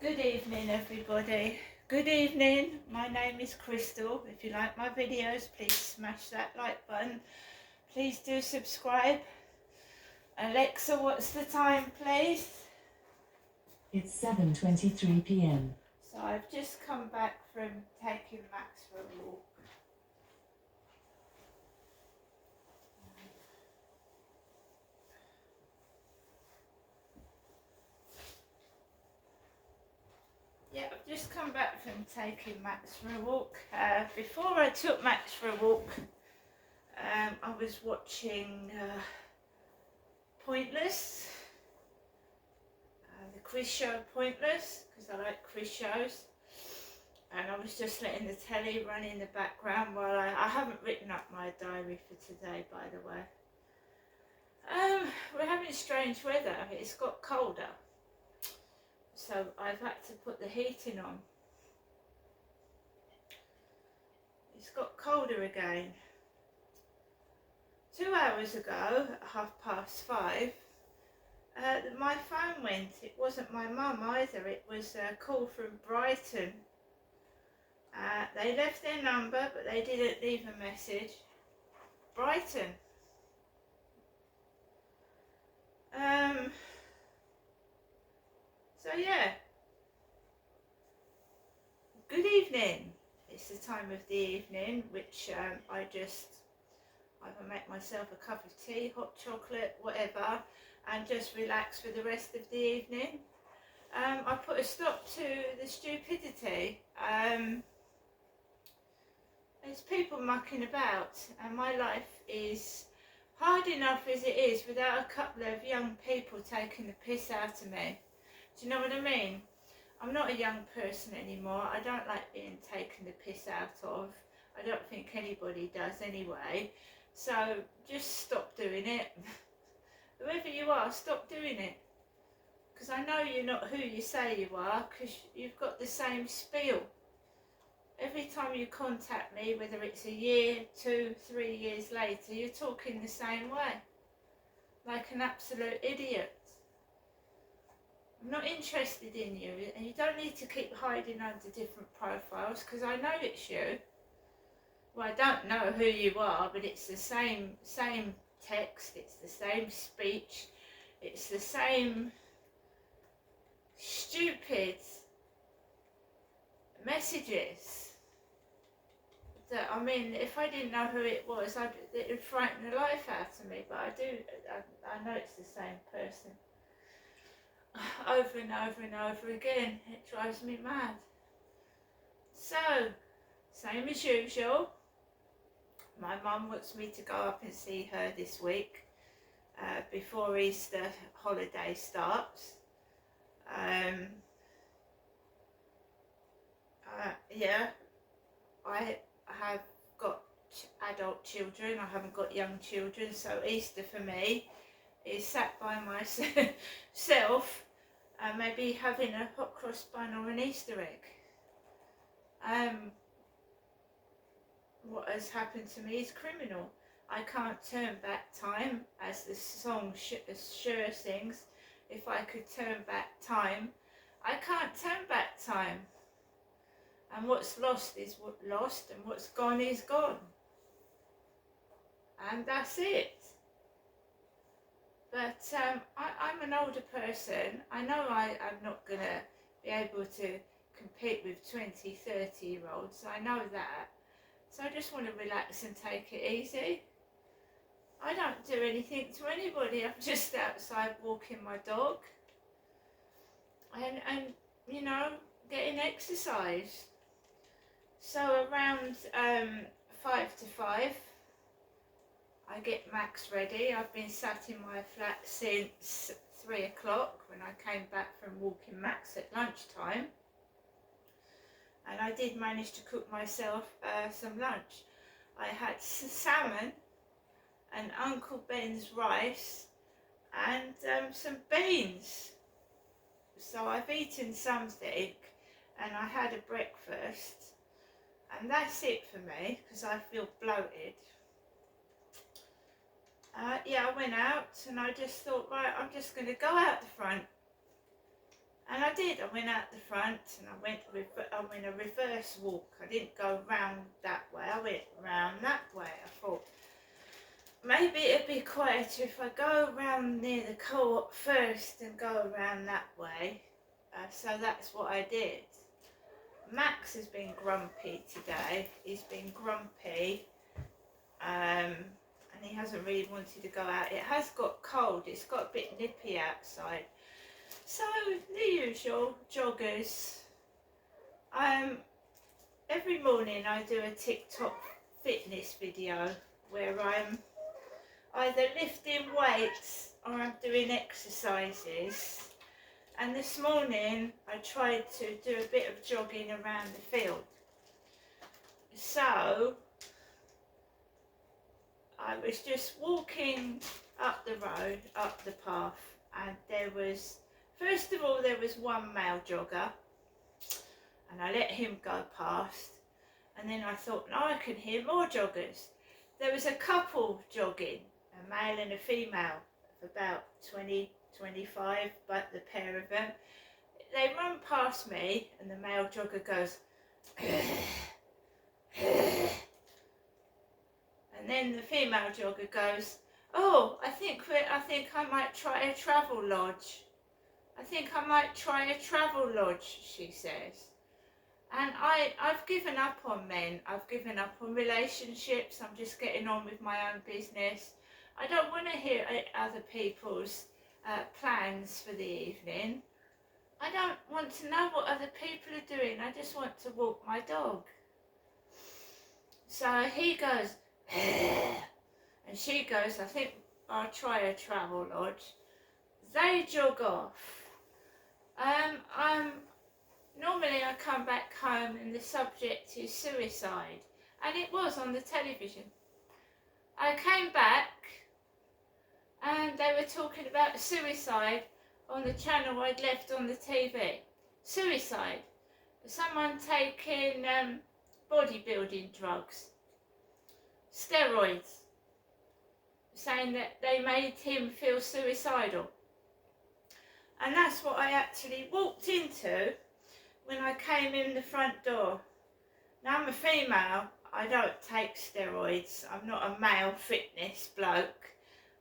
Good evening, everybody. Good evening. My name is Crystal. If you like my videos, please smash that like button. Please do subscribe. Alexa, what's the time, please? It's 7:23 p.m. So I've just come back from taking Max for a walk. Yeah, I've just come back from taking Max for a walk. Before I took Max for a walk, I was watching Pointless. The quiz show Pointless, because I like quiz shows, and I was just letting the telly run in the background while I haven't written up my diary for today, by the way. We're having strange weather. It's got colder, so I've had to put the heating on. It's got colder again. 2 hours ago at 5:30, my phone went. It wasn't my mum either. It was a call from Brighton. They left their number, but they didn't leave a message. Brighton. So yeah, good evening. It's the time of the evening, which either make myself a cup of tea, hot chocolate, whatever, and just relax for the rest of the evening. I put a stop to the stupidity. There's people mucking about, and my life is hard enough as it is without a couple of young people taking the piss out of me. Do you know what I mean? I'm not a young person anymore. I don't like being taken the piss out of. I don't think anybody does anyway. So just stop doing it. Whoever you are, stop doing it. Because I know you're not who you say you are, because you've got the same spiel. Every time you contact me, whether it's a year, 2, 3 years later, you're talking the same way. Like an absolute idiot. I'm not interested in you, and you don't need to keep hiding under different profiles, because I know it's you. Well, I don't know who you are, but it's the same text, it's the same speech, it's the same stupid messages. That, I mean, if I didn't know who it was, it would frighten the life out of me, but I know it's the same person. Over and over and over again. It drives me mad. So, same as usual, my mum wants me to go up and see her this week before Easter holiday starts. Yeah, I have got adult children, I haven't got young children, so Easter for me is sat by myself and maybe having a hot cross bun or an Easter egg. What has happened to me is criminal. I can't turn back time, as the song Cher sings. If I could turn back time, I can't turn back time. And what's lost is lost, and what's gone is gone. And that's it. But I'm an older person. I know I'm not going to be able to compete with 20, 30-year-olds. I know that. So I just want to relax and take it easy. I don't do anything to anybody. I'm just outside walking my dog. And you know, getting exercise. So around 5 to 5, I get Max ready. I've been sat in my flat since 3 o'clock when I came back from walking Max at lunchtime. And I did manage to cook myself some lunch. I had salmon and Uncle Ben's rice and some beans. So I've eaten something and I had a breakfast. And that's it for me, because I feel bloated. Yeah, I went out and I just thought, right, I'm just going to go out the front And I did. I went out the front and I went a reverse walk. I didn't go round that way. I went round that way. I thought maybe it'd be quieter if I go round near the co-op first and go around that way. So that's what I did. Max has been grumpy today. He's been grumpy. And he hasn't really wanted to go out. It has got cold. It's got a bit nippy outside. So the usual joggers. Every morning I do a TikTok fitness video where I'm either lifting weights or I'm doing exercises. And this morning I tried to do a bit of jogging around the field. So I was just walking up the road, up the path, and there was, first of all, there was one male jogger, and I let him go past, and then I thought, no, I can hear more joggers. There was a couple jogging, a male and a female, of about 20, 25, but the pair of them. They run past me, and the male jogger goes, and then the female jogger goes, oh, I think I might try a travel lodge. I think I might try a travel lodge, she says. And I've given up on men. I've given up on relationships. I'm just getting on with my own business. I don't want to hear other people's plans for the evening. I don't want to know what other people are doing. I just want to walk my dog. So he goes, and she goes, I think I'll try a travel lodge. They jog off. Normally I come back home and the subject is suicide, and it was on the television. I came back and they were talking about suicide on the channel I'd left on the TV. Suicide. Someone taking bodybuilding drugs, steroids, saying that they made him feel suicidal. And that's what I actually walked into when I came in the front door. Now I'm a female, I don't take steroids, I'm not a male fitness bloke.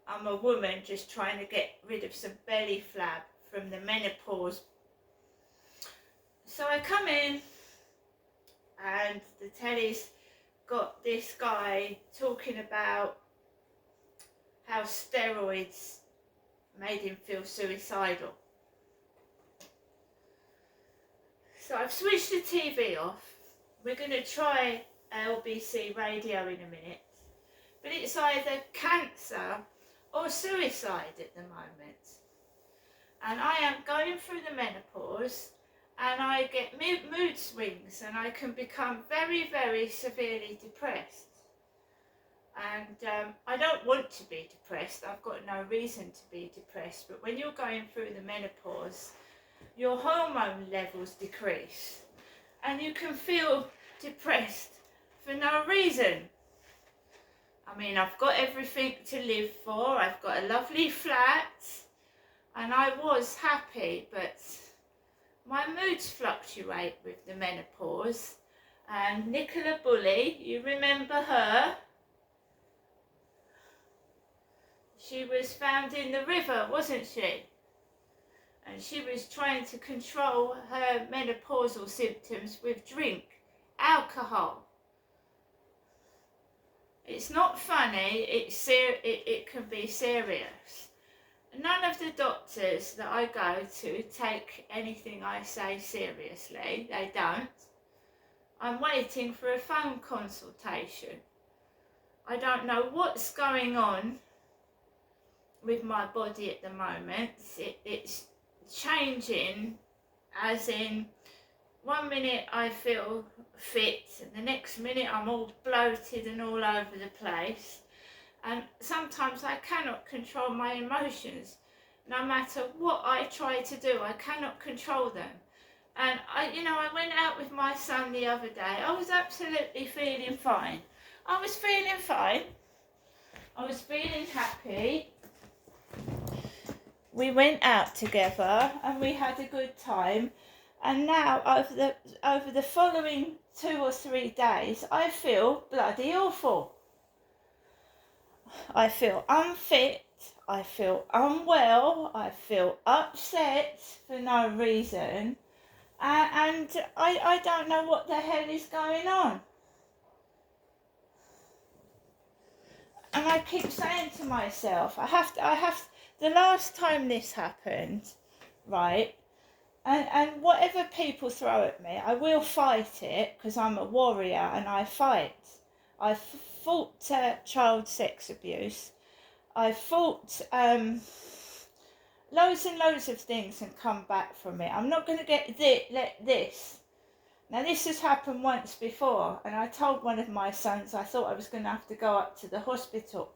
I'm a woman just trying to get rid of some belly flab from the menopause. So I come in and the telly's got this guy talking about how steroids made him feel suicidal. So I've switched the TV off. We're going to try LBC radio in a minute. But it's either cancer or suicide at the moment. And I am going through the menopause and I get mood swings and I can become very, very severely depressed. And I don't want to be depressed. I've got no reason to be depressed. But when you're going through the menopause, your hormone levels decrease and you can feel depressed for no reason. I mean, I've got everything to live for. I've got a lovely flat and I was happy, but my moods fluctuate with the menopause. And Nicola Bulley, you remember her? She was found in the river, wasn't she? And she was trying to control her menopausal symptoms with drink, alcohol. It's not funny, it can be serious. None of the doctors that I go to take anything I say seriously, they don't. I'm waiting for a phone consultation. I don't know what's going on with my body at the moment. It's changing, as in 1 minute I feel fit and the next minute I'm all bloated and all over the place, and sometimes I cannot control my emotions. No matter what I try to do, I cannot control them. And I went out with my son the other day. I was absolutely feeling fine. I was feeling fine. I was feeling happy. we went out together and we had a good time. And now over the following 2 or 3 days, I feel bloody awful. I feel unfit, I feel unwell, I feel upset for no reason, and I don't know what the hell is going on. And I keep saying to myself, the last time this happened, right, and whatever people throw at me, I will fight it, because I'm a warrior and I fight. I fought child sex abuse. I fought loads and loads of things and come back from it. I'm not going to let this. Now, this has happened once before, and I told one of my sons I thought I was going to have to go up to the hospital.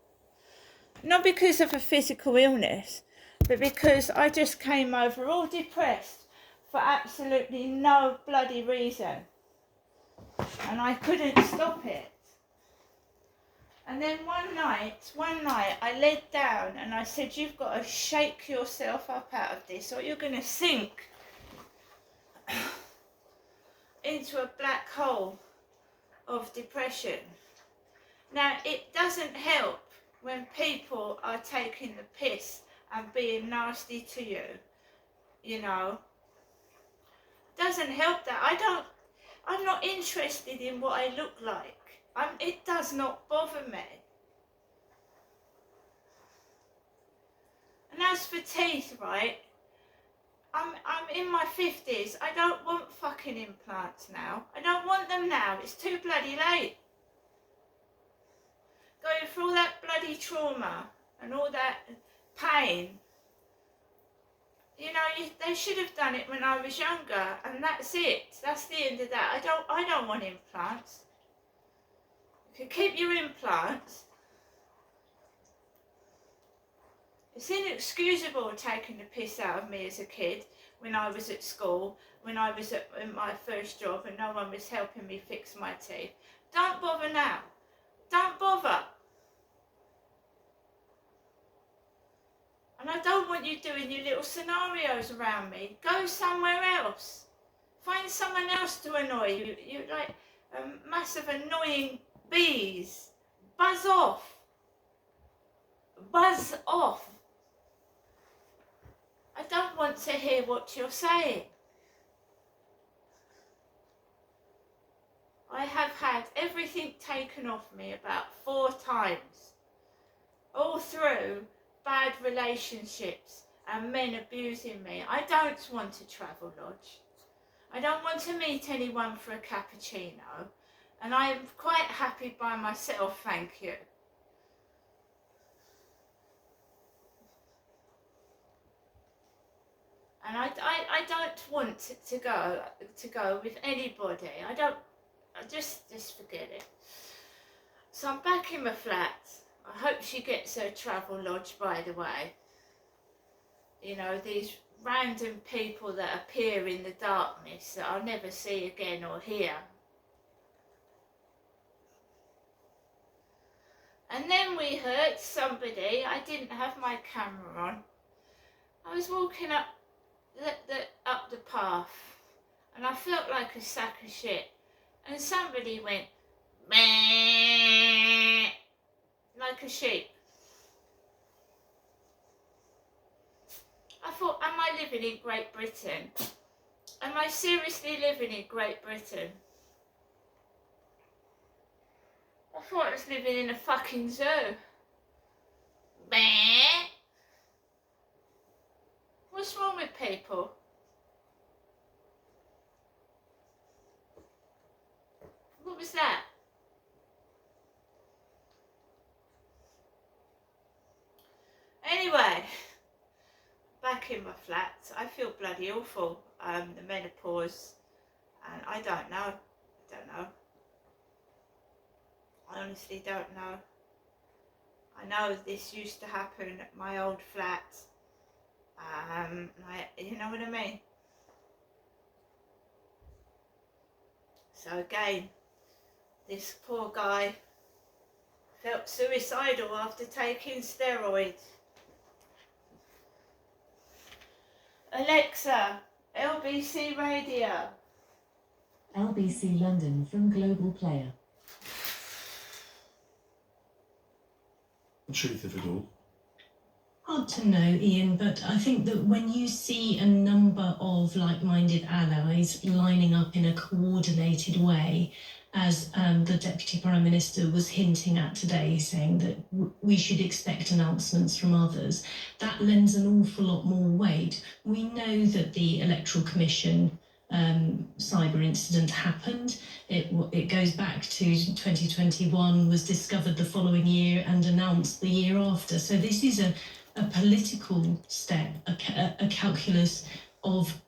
Not because of a physical illness, but because I just came over all depressed for absolutely no bloody reason. And I couldn't stop it. And then one night I laid down and I said, you've got to shake yourself up out of this or you're going to sink into a black hole of depression. Now, it doesn't help when people are taking the piss and being nasty to you, you know. Doesn't help that. I'm not interested in what I look like. It does not bother me. And as for teeth, right, I'm in my 50s. I don't want fucking implants now. I don't want them now. It's too bloody late. Going through all that bloody trauma and all that pain. You know, they should have done it when I was younger, and that's it. That's the end of that. I don't want implants. You can keep your implants. It's inexcusable taking the piss out of me as a kid when I was at school, when I was in my first job and no one was helping me fix my teeth. Don't bother now. Don't bother. And I don't want you doing your little scenarios around me. Go somewhere else. Find someone else to annoy you. You're like massive annoying bees. Buzz off. Buzz off. I don't want to hear what you're saying. I have had everything taken off me about 4 times. All through bad relationships and men abusing me. I don't want to travel lodge. I don't want to meet anyone for a cappuccino. And I am quite happy by myself, thank you. And I don't want to go with anybody. I just forget it. So I'm back in my flat. I hope she gets her travel lodge, by the way. You know, these random people that appear in the darkness that I'll never see again or hear. And then we heard somebody, I didn't have my camera on. I was walking up the path and I felt like a sack of shit. And somebody went, meh, like a sheep. I thought, am I living in Great Britain? Am I seriously living in Great Britain? I thought I was living in a fucking zoo. Meh. What's wrong with people? What was that? Anyway, back in my flat, I feel bloody awful. The menopause, and I don't know. I honestly don't know. I know this used to happen at my old flat. You know what I mean? So again, this poor guy felt suicidal after taking steroids. Alexa, LBC Radio. LBC London from Global Player. The truth of it all. Hard to know, Ian, but I think that when you see a number of like-minded allies lining up in a coordinated way, as the Deputy Prime Minister was hinting at today, saying that we should expect announcements from others, that lends an awful lot more weight. We know that the Electoral Commission cyber incident happened. It goes back to 2021, was discovered the following year and announced the year after. So this is a political step, a calculus of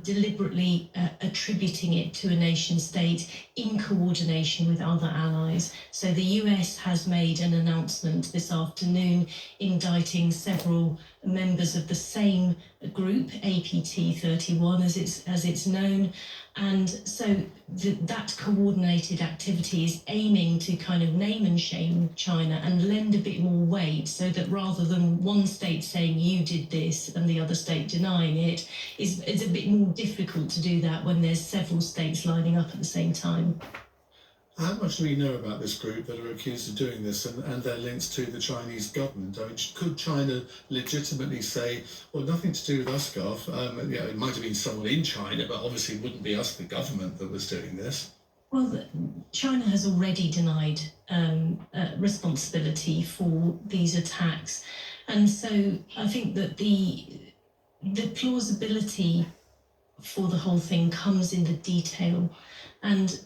deliberately attributing it to a nation state in coordination with other allies. So the US has made an announcement this afternoon indicting several members of the same group, APT31 as it's known, and so that coordinated activity is aiming to kind of name and shame China and lend a bit more weight, so that rather than one state saying you did this and the other state denying it, it's a bit more difficult to do that when there's several states lining up at the same time. How much do we know about this group that are accused of doing this and their links to the Chinese government? I mean, could China legitimately say, well, nothing to do with us, Gov? It might have been someone in China, but obviously it wouldn't be us, the government, that was doing this. Well, China has already denied responsibility for these attacks. And so I think that the plausibility for the whole thing comes in the detail. And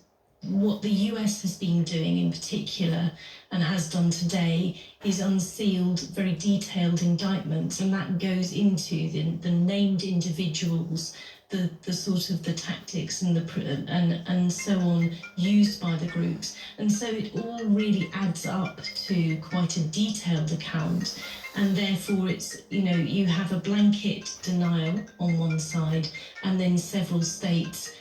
what the US has been doing in particular, and has done today, is unsealed very detailed indictments, and that goes into the named individuals, the sort of the tactics and so on used by the groups. And so it all really adds up to quite a detailed account, and therefore it's, you have a blanket denial on one side, and then several states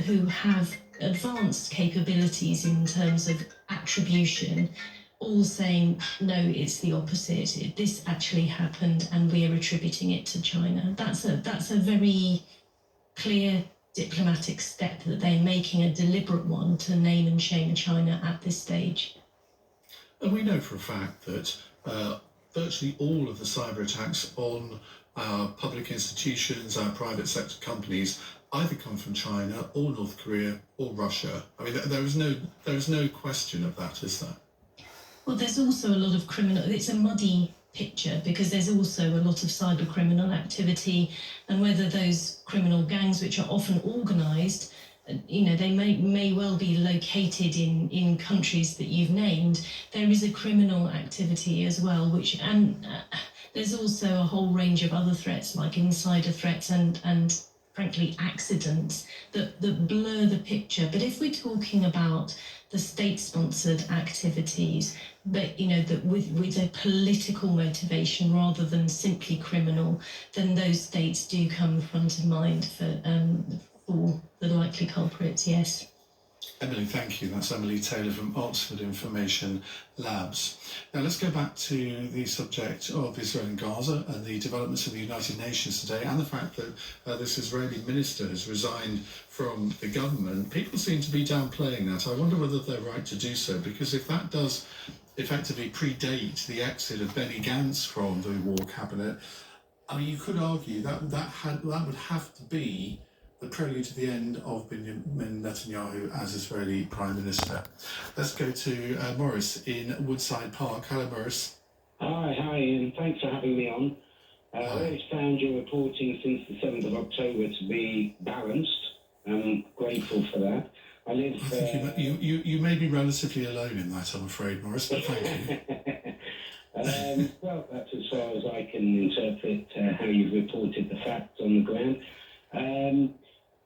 who have advanced capabilities in terms of attribution, all saying, no, it's the opposite. This actually happened and we are attributing it to China. That's a very clear diplomatic step that they're making, a deliberate one to name and shame China at this stage. And we know for a fact that virtually all of the cyber attacks on our public institutions, our private sector companies, either come from China or North Korea or Russia. I mean, there is no question of that, is there? Well, there's also a lot of it's a muddy picture, because there's also a lot of cyber criminal activity, and whether those criminal gangs, which are often organised, they may well be located in countries that you've named. There is a criminal activity as well, there's also a whole range of other threats, like insider threats and frankly accidents that blur the picture. But if we're talking about the state-sponsored activities, but that with a political motivation rather than simply criminal, then those states do come front of mind for the likely culprits. Yes. Emily, thank you. That's Emily Taylor from Oxford Information Labs. Now let's go back to the subject of Israel and Gaza and the developments of the United Nations today, and the fact that this Israeli minister has resigned from the government. People seem to be downplaying that. I wonder whether they're right to do so, because if that does effectively predate the exit of Benny Gantz from the war cabinet, I mean, you could argue that would have to be the prelude to the end of Benjamin Netanyahu as Israeli Prime Minister. Let's go to Morris in Woodside Park. Hello, Morris. Hi, and thanks for having me on. I always found your reporting since the 7th of October to be balanced. I'm grateful for that. I think you may be relatively alone in that, I'm afraid, Morris, but thank you. Well, that's as far as I can interpret how you've reported the facts on the ground.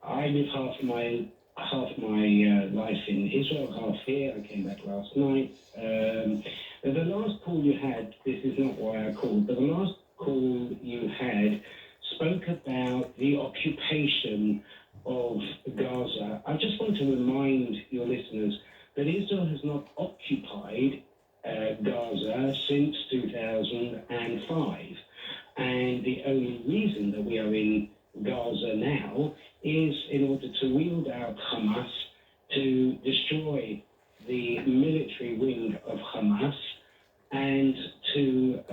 I live half my life in Israel, half here. I came back last night. The last call you had, this is not why I called, but the last call you had spoke about the occupation of Gaza. I just want to remind your listeners that Israel has not occupied Gaza since 2005. And the only reason that we are in Gaza now is in order to wield out Hamas, to destroy the military wing of Hamas, and to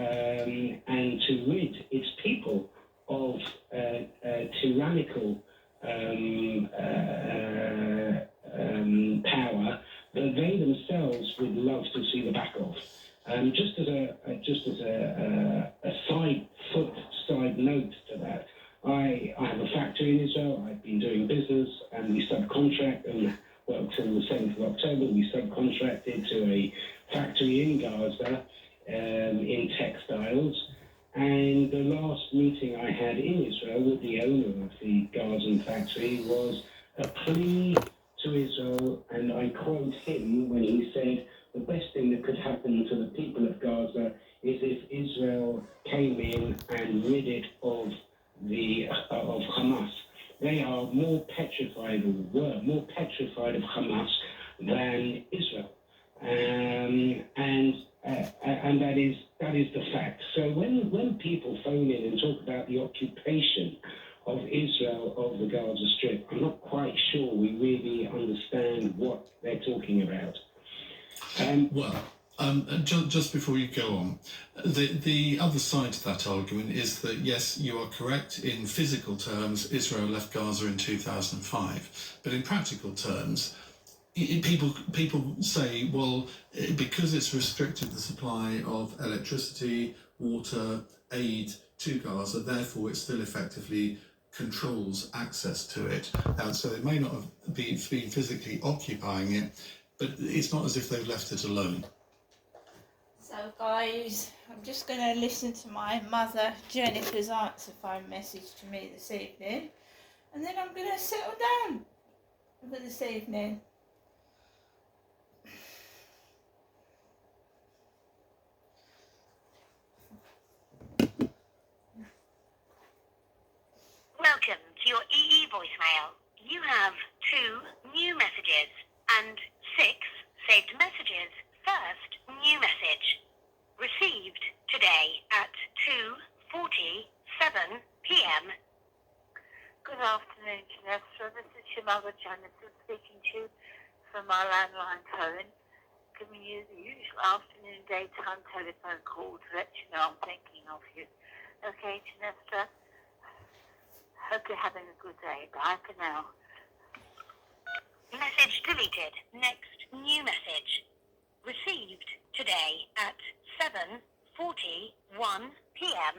rid its people of tyrannical power that they themselves would love to see the back of. Just as a side note to that, I have a factory in Israel. I've been doing business, and we subcontract, and well, till the 7th of October, we subcontracted to a factory in Gaza in textiles. And the last meeting I had in Israel with the owner of the Gazan factory was a plea to Israel, and I quote him when he said, the best thing that could happen to the people of Gaza is if Israel came in and rid it of Hamas. They are more petrified, or were more petrified of Hamas than Israel, and that is the fact. So when people phone in and talk about the occupation of Israel of the Gaza Strip, I'm not quite sure we really understand what they're talking about. Just before you go on, the other side to that argument is that, yes, you are correct. In physical terms, Israel left Gaza in 2005. But in practical terms, people say, well, because it's restricted the supply of electricity, water, aid to Gaza, therefore it still effectively controls access to it. So they may not have been physically occupying it, but it's not as if they've left it alone. So guys, I'm just going to listen to my mother Jennifer's answer phone message to me this evening, and then I'm going to settle down for this evening. Welcome to your EE voicemail. You have 2 new messages and 6 saved messages. First new message. Received today at 2:47 p.m. Good afternoon, Janessa. This is your mother, Janessa, speaking to you from my landline phone, giving you the usual afternoon, daytime telephone call to let you know I'm thinking of you. Okay, Janessa? Hope you're having a good day. Bye for now. Message deleted. Next new message. Received today at 7:41 p.m.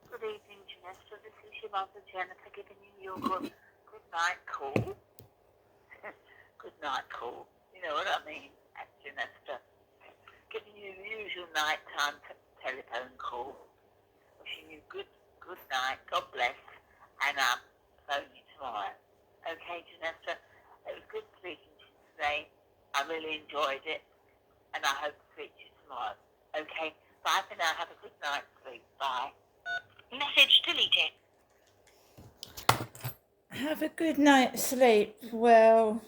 Good evening, Janessa. This is your mother, Jennifer, giving you your good night call. Good night call. You know what I mean, Janessa. Giving you the usual nighttime telephone call. Wishing you good night. God bless. And phone you tomorrow. Okay, Janessa? It was good speaking to you today. I really enjoyed it, and I hope to speak to you tomorrow. Okay, bye for now. Have a good night's sleep. Bye. Message deleted. Have a good night's sleep. Well,